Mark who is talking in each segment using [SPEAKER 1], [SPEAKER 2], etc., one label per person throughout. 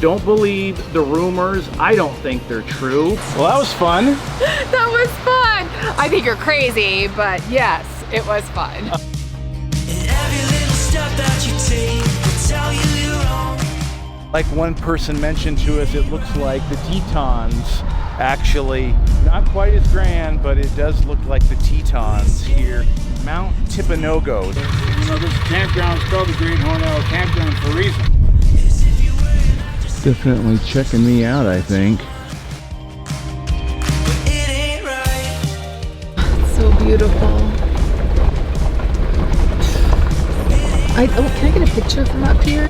[SPEAKER 1] Don't believe the rumors. I don't think they're true. Well, that was fun.
[SPEAKER 2] That was fun. I think you're crazy, but yes, it was fun.
[SPEAKER 1] Like one person mentioned to us, it looks like the Tetons actually, not quite as grand, but it does look like the Tetons here. Mount Timpanogos.
[SPEAKER 3] You know, this campground is called the Great Horn Owl Campground for a reason.
[SPEAKER 1] Definitely checking me out, I think.
[SPEAKER 2] It's so beautiful. Can I get a picture from up here?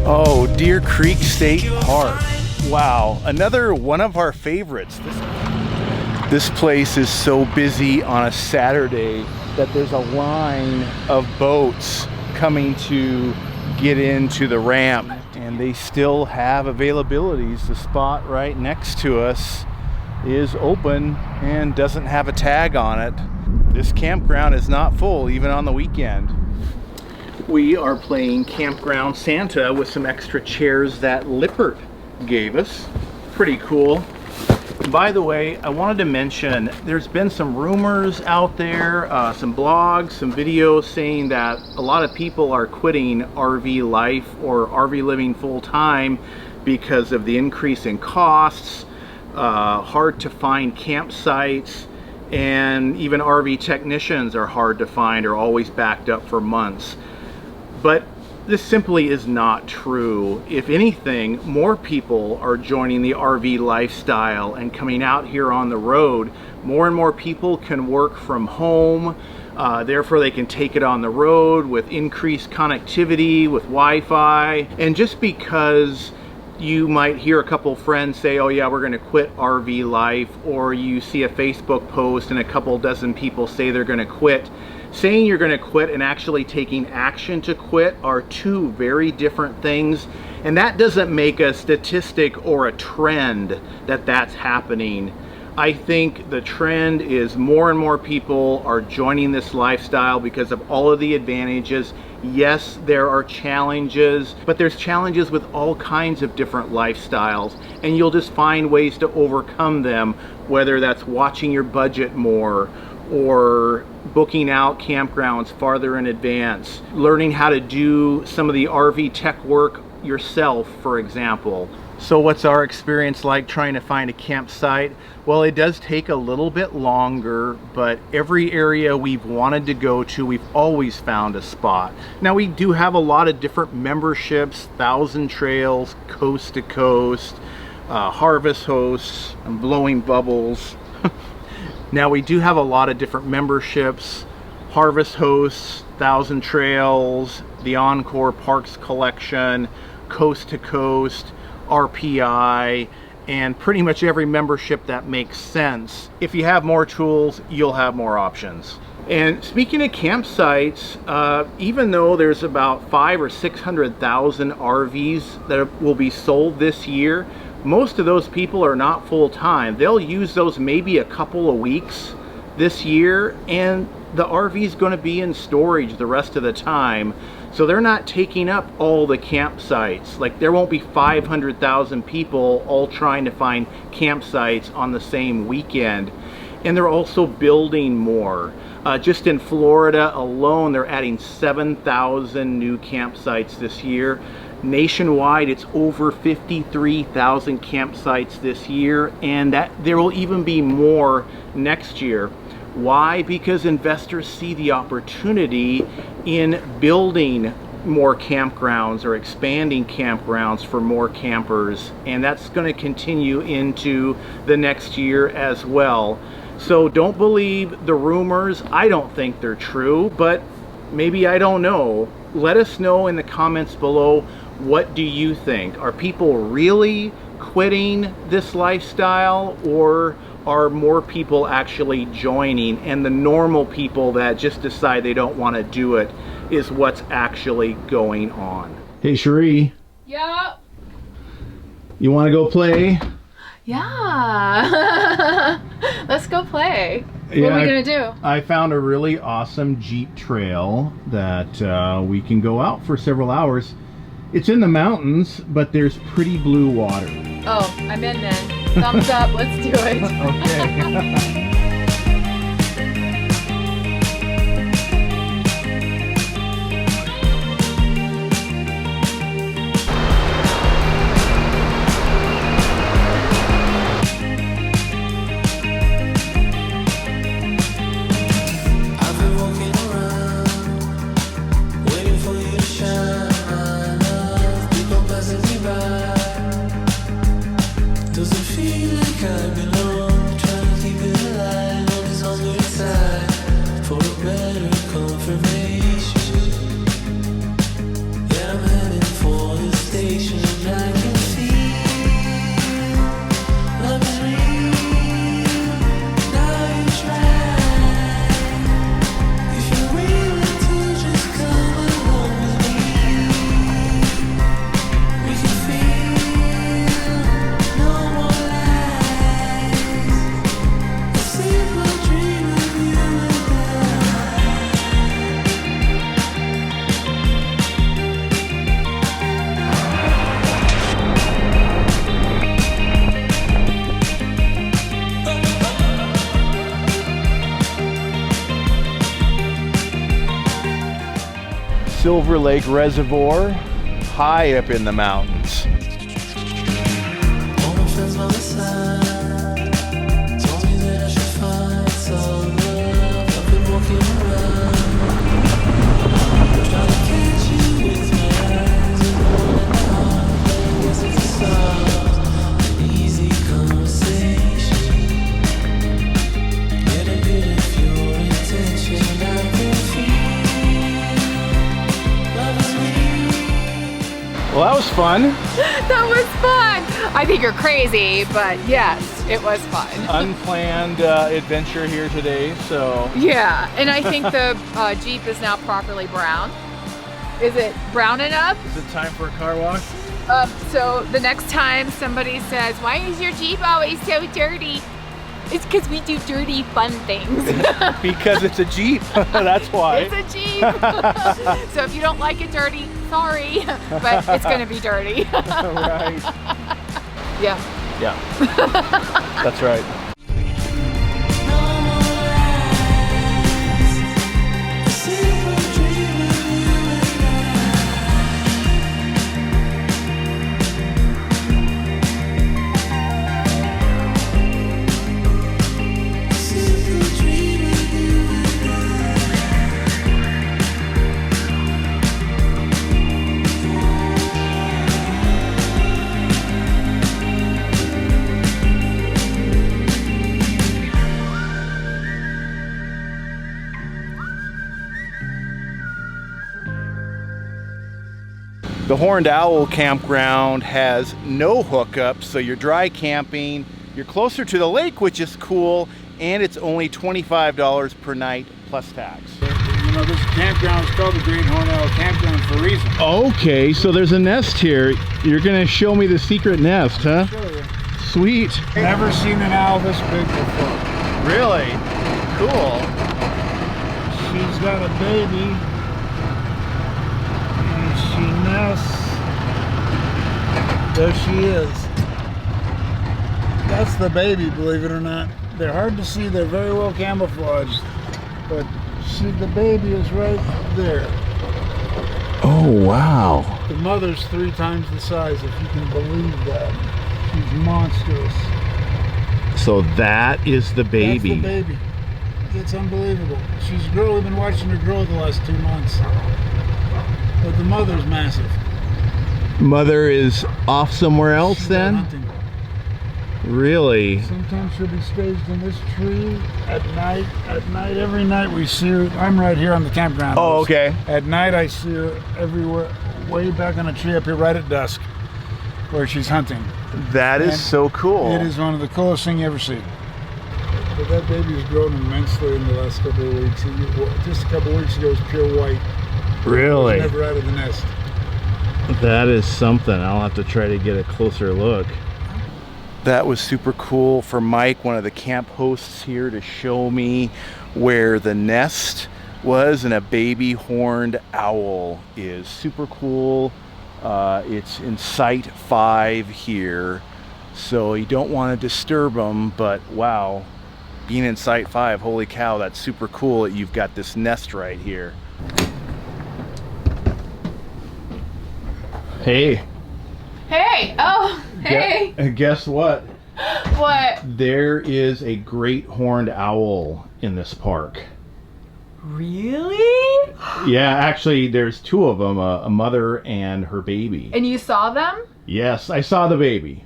[SPEAKER 1] Oh, Deer Creek State Park. Wow, another one of our favorites. This place is so busy on a Saturday that there's a line of boats coming to get into the ramp, and they still have availabilities. The spot right next to us is open and doesn't have a tag on it. This campground is not full even on the weekend. We are playing Campground Santa with some extra chairs that Lippert gave us. Pretty cool. By the way, I wanted to mention there's been some rumors out there, some blogs, some videos saying that a lot of people are quitting RV life or RV living full-time because of the increase in costs, hard to find campsites, and even RV technicians are hard to find or always backed up for months. But this simply is not true. If anything, more people are joining the RV lifestyle and coming out here on the road. More and more people can work from home, therefore they can take it on the road with increased connectivity, with Wi-Fi. And just because you might hear a couple friends say, oh yeah, we're going to quit RV life, or you see a Facebook post and a couple dozen people say they're going to quit, saying you're going to quit and actually taking action to quit are two very different things, and that doesn't make a statistic or a trend that that's happening. I think the trend is more and more people are joining this lifestyle because of all of the advantages. Yes, there are challenges, but there's challenges with all kinds of different lifestyles, and you'll just find ways to overcome them, whether that's watching your budget more, or booking out campgrounds farther in advance, learning how to do some of the RV tech work yourself, for example. So what's our experience like trying to find a campsite? Well, it does take a little bit longer, but every area we've wanted to go to, we've always found a spot. Now, we do have a lot of different memberships: 1,000 Trails, Coast to Coast, Harvest Hosts. I'm blowing bubbles. Now, we do have a lot of different memberships: Harvest Hosts, 1,000 Trails, the Encore Parks Collection, Coast to Coast, RPI, and pretty much every membership that makes sense. If you have more tools, you'll have more options. And speaking of campsites, even though there's about 500,000 or 600,000 RVs that will be sold this year, most of those people are not full-time. They'll use those maybe a couple of weeks this year, and the RV is going to be in storage the rest of the time. So they're not taking up all the campsites. Like, there won't be 500,000 people all trying to find campsites on the same weekend. And they're also building more. Just in Florida alone, they're adding 7,000 new campsites this year. Nationwide, it's over 53,000 campsites this year, and that there will even be more next year. Why? Because investors see the opportunity in building more campgrounds or expanding campgrounds for more campers, and that's going to continue into the next year as well. So don't believe the rumors. I don't think they're true, but maybe I don't know. Let us know in the comments below, what do you think? Are people really quitting this lifestyle, or are more people actually joining, and the normal people that just decide they don't want to do it is what's actually going on? Hey Cheri,
[SPEAKER 2] Yeah.
[SPEAKER 1] you want to go play?
[SPEAKER 2] Yeah. Let's go play. What are we gonna do?
[SPEAKER 1] I found a really awesome Jeep trail that we can go out for several hours. It's in the mountains, but there's pretty blue water.
[SPEAKER 2] Oh, I'm in then. Thumbs up, let's do it.
[SPEAKER 1] Okay. Silver Lake Reservoir, high up in the mountains. Well, that was fun.
[SPEAKER 2] That was fun. I think you're crazy, but yes, it was fun.
[SPEAKER 1] Unplanned adventure here today, so.
[SPEAKER 2] Yeah, and I think the Jeep is now properly brown. Is it brown enough?
[SPEAKER 1] Is it time for a car wash?
[SPEAKER 2] So the next time somebody says, "Why is your Jeep always so dirty?" It's because we do dirty, fun things.
[SPEAKER 1] Because it's a Jeep, that's why.
[SPEAKER 2] It's a Jeep. So if you don't like it dirty, sorry, but it's gonna be dirty.
[SPEAKER 1] Right.
[SPEAKER 2] Yeah.
[SPEAKER 1] Yeah. That's right. The Horned Owl Campground has no hookups, so you're dry camping, you're closer to the lake, which is cool, and it's only $25 per night plus tax.
[SPEAKER 3] You know, this campground is called the Great Horned Owl Campground for a reason.
[SPEAKER 1] Okay, so there's a nest here. You're gonna show me the secret nest, huh?
[SPEAKER 3] Sure.
[SPEAKER 1] Sweet.
[SPEAKER 3] Never seen an owl this big before.
[SPEAKER 1] Really? Cool.
[SPEAKER 3] She's got a baby. And she nests. There she is. That's the baby, believe it or not. They're hard to see. They're very well camouflaged. But the baby is right there.
[SPEAKER 1] Oh, wow.
[SPEAKER 3] The mother's 3 times the size, if you can believe that. She's monstrous.
[SPEAKER 1] So that is the baby.
[SPEAKER 3] That's the baby. It's unbelievable. We've been watching her grow the last 2 months. But the mother's massive.
[SPEAKER 1] Mother is off somewhere else
[SPEAKER 3] She's
[SPEAKER 1] then?
[SPEAKER 3] out hunting.
[SPEAKER 1] Really?
[SPEAKER 3] Sometimes she'll be staged in this tree at night. At night, every night we see her. I'm right here on the campground.
[SPEAKER 1] Oh, okay.
[SPEAKER 3] At night I see her everywhere, way back on a tree up here right at dusk, where she's hunting.
[SPEAKER 1] That is
[SPEAKER 3] And
[SPEAKER 1] so cool.
[SPEAKER 3] It is one of the coolest things you ever see. But that baby's grown immensely in the last couple of weeks. Just a couple of weeks ago, it was pure white.
[SPEAKER 1] Really?
[SPEAKER 3] It was never out of the nest.
[SPEAKER 1] That is something. I'll have to try to get a closer look. That was super cool for Mike, one of the camp hosts here, to show me where the nest was and a baby horned owl is. Super cool. It's in site 5 here, so you don't want to disturb them, but wow, being in site 5, holy cow, that's super cool that you've got this nest right here. Hey.
[SPEAKER 2] Hey! Oh, hey!
[SPEAKER 1] Guess what?
[SPEAKER 2] What?
[SPEAKER 1] There is a great horned owl in this park.
[SPEAKER 2] Really?
[SPEAKER 1] Yeah, actually, there's 2 of them, a mother and her baby.
[SPEAKER 2] And you saw them?
[SPEAKER 1] Yes, I saw the baby.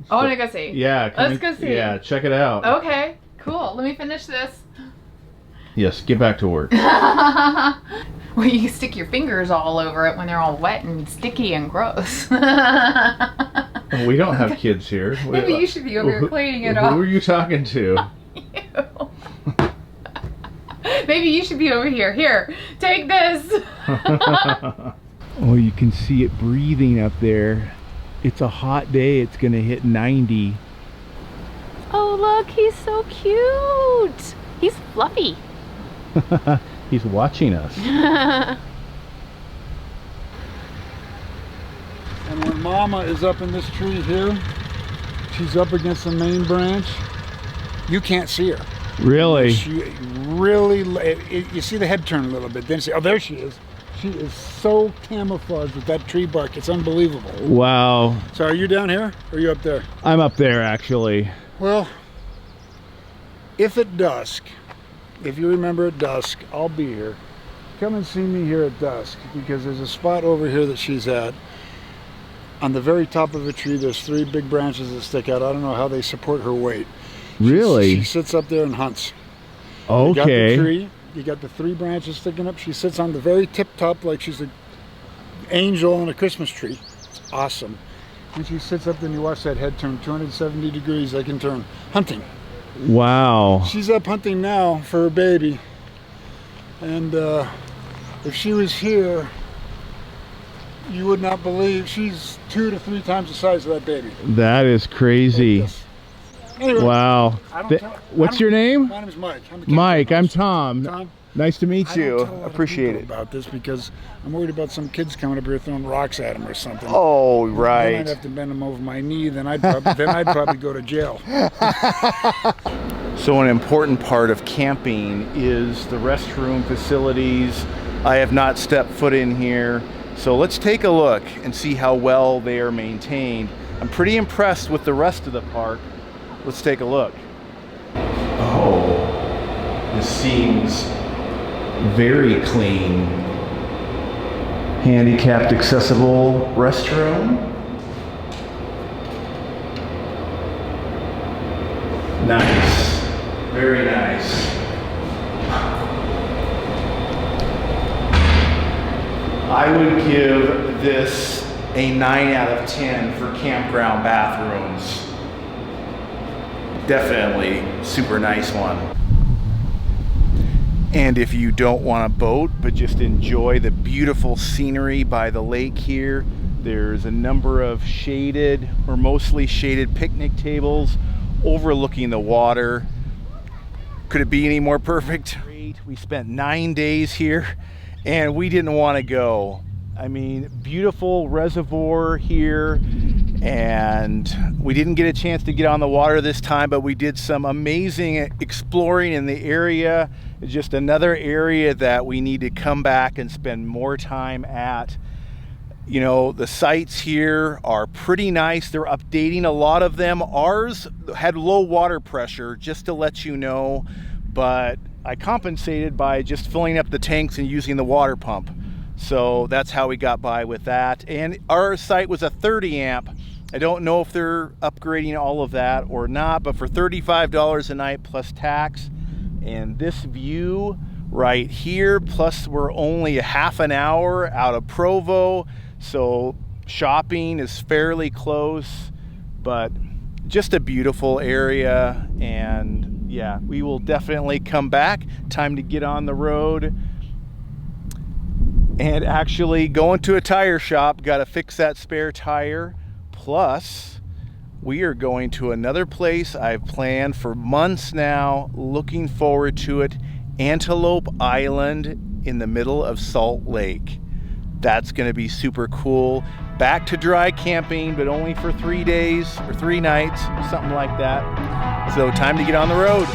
[SPEAKER 2] I want to go see.
[SPEAKER 1] Yeah.
[SPEAKER 2] Let's go see.
[SPEAKER 1] Yeah, check it out.
[SPEAKER 2] Okay, cool. Let me finish this.
[SPEAKER 1] Yes, get back to work.
[SPEAKER 2] Well, you stick your fingers all over it when they're all wet and sticky and gross.
[SPEAKER 1] We don't have kids here.
[SPEAKER 2] Maybe you should be over here cleaning it off.
[SPEAKER 1] Who are you talking to?
[SPEAKER 2] You. Maybe you should be over here. Here, take this.
[SPEAKER 1] Oh, you can see it breathing up there. It's a hot day. It's gonna hit 90.
[SPEAKER 2] Oh, look, he's so cute. He's fluffy.
[SPEAKER 1] He's watching us.
[SPEAKER 3] And when Mama is up in this tree here, she's up against the main branch, you can't see her.
[SPEAKER 1] Really?
[SPEAKER 3] She really, you see the head turn a little bit, then see, oh, there she is. She is so camouflaged with that tree bark, it's unbelievable.
[SPEAKER 1] Wow.
[SPEAKER 3] So are you down here, or are you up there?
[SPEAKER 1] I'm up there, actually.
[SPEAKER 3] Well, if at dusk, if you remember at dusk, I'll be here. Come and see me here at dusk, because there's a spot over here that she's at. On the very top of a tree, there's 3 big branches that stick out. I don't know how they support her weight.
[SPEAKER 1] Really?
[SPEAKER 3] She sits up there and hunts.
[SPEAKER 1] Okay.
[SPEAKER 3] You got the tree, you got the 3 branches sticking up. She sits on the very tip top like she's an angel on a Christmas tree. It's awesome. And she sits up there and you watch that head turn 270 degrees. They can turn. Hunting.
[SPEAKER 1] Wow.
[SPEAKER 3] She's up hunting now for her baby. And if she was here, you would not believe she's 2 to 3 times the size of that baby.
[SPEAKER 1] That is crazy.
[SPEAKER 3] Like anyway,
[SPEAKER 1] Wow. What's your name?
[SPEAKER 3] My name is Mike.
[SPEAKER 1] Mike, I'm Tom.
[SPEAKER 3] Tom?
[SPEAKER 1] Nice to meet
[SPEAKER 3] I
[SPEAKER 1] you.
[SPEAKER 3] don't tell a lot of
[SPEAKER 1] Appreciate
[SPEAKER 3] people
[SPEAKER 1] it.
[SPEAKER 3] about this because I'm worried about some kids coming up here throwing rocks at them or something.
[SPEAKER 1] Oh,
[SPEAKER 3] Then I'd
[SPEAKER 1] right.
[SPEAKER 3] have to bend them over my knee. Then I'd probably go to jail.
[SPEAKER 1] So an important part of camping is the restroom facilities. I have not stepped foot in here. So let's take a look and see how well they are maintained. I'm pretty impressed with the rest of the park. Let's take a look. Oh, this seems very clean. Handicapped accessible restroom. Nice, very nice. I would give this a 9 out of 10 for campground bathrooms. Definitely super nice one. And if you don't want a boat but just enjoy the beautiful scenery by the lake here, there's a number of shaded or mostly shaded picnic tables overlooking the water. Could it be any more perfect? We spent 9 days here and we didn't want to go. I mean, beautiful reservoir here, and we didn't get a chance to get on the water this time, but we did some amazing exploring in the area. It's just another area that we need to come back and spend more time at. You know, the sites here are pretty nice. They're updating a lot of them. Ours had low water pressure, just to let you know, but I compensated by just filling up the tanks and using the water pump. So that's how we got by with that. And our site was a 30 amp. I don't know if they're upgrading all of that or not, but for $35 a night plus tax, and this view right here, plus we're only a half an hour out of Provo, so shopping is fairly close, but just a beautiful area. And yeah, we will definitely come back. Time to get on the road and actually go into a tire shop. Got to fix that spare tire. Plus, we are going to another place I've planned for months now. Looking forward to it. Antelope Island in the middle of Salt Lake. That's going to be super cool. Back to dry camping, but only for 3 days or 3 nights, something like that. So time to get on the road.